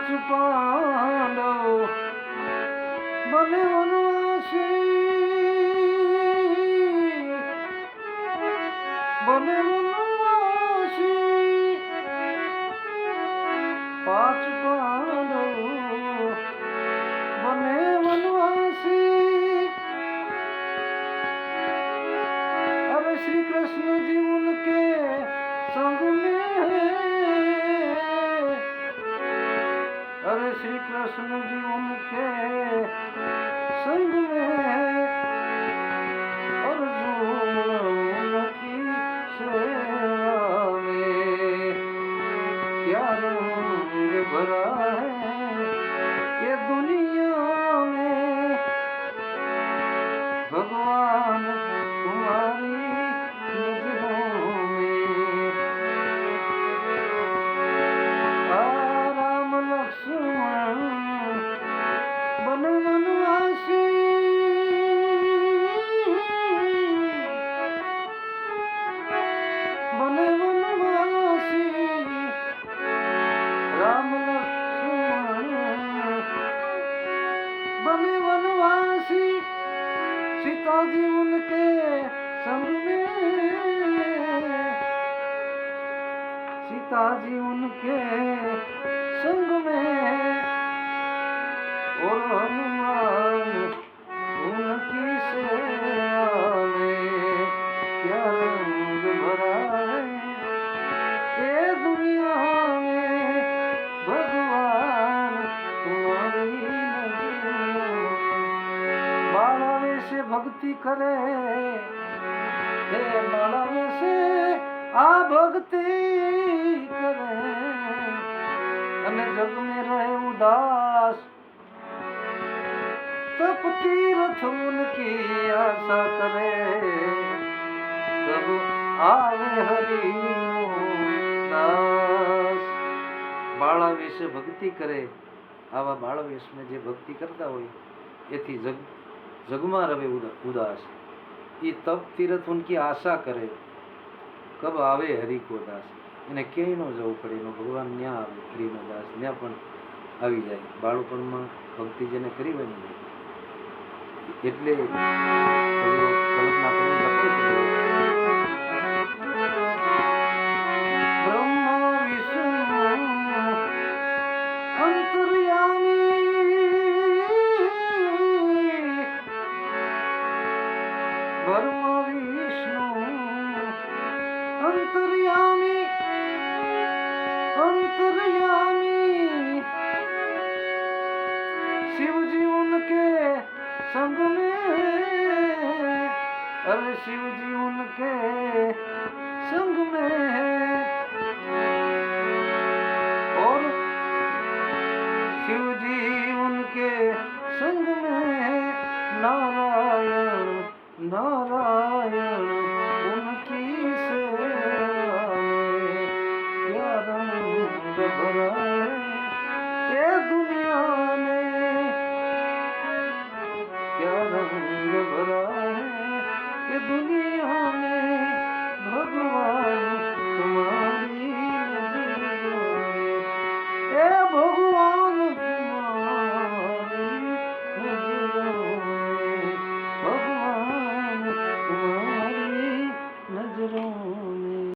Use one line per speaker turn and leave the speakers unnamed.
पांच पांडव बने वनवासी, बने वनवासी। पांच पांडव बने वनवासी। अरे श्री कृष्ण जी उनके संग में, अरे श्री कृष्ण जी उनके संग में, अर्जुन उनकी सेवा में। क्या रंग भरा है ये दुनिया में, भगवान तुम्हारी नजरों में। राम लक्ष्मण बने वनवासी, बने वनवासी। राम लक्ष्मण बने वनवासी। सीता जी उनके संग में, सीता जी उनके संग में, और हनुमान उनकी सेवा में। क्या रंग भरा है ये दुनिया में, भगवान तुम्हारी नजरों में। बालावे से भक्ति करे, हे बालावे से आ भक्ति करे, अने जग में रहे उदास, तप तीर्थ उनकी आशा करे। तब आवे हरि दास। बाळावेश भक्ति करे, आवा बाळावेश में जे भक्ति करता होय एथी जगमा रवे उदास। ये तप तीर्थ उनकी आशा करे, कब आवे हरि को दास। એને ક્યાંય ન જવું પડે, એનો ભગવાન ન્યા આવે, હરિનો દાસ ન્યા પણ આવી જાય। બાળપણમાં ભક્તિ જેને કરી હોય ને એટલે કલ્પના કરીને લખે છે બ્રહ્મ વિષ્ણુ અંતર્યામી, બ્રહ્મ વિષ્ણુ अंतर्यामी, अंतर्यामी। शिव जी उनके संग में, अरे शिव जी उनके संग में, और शिव जी उनके संग में। नारायण नारायण उनकी सेवा में। क्या रंग भरा है ये दुनिया में, क्या रंग भरा है ये दुनिया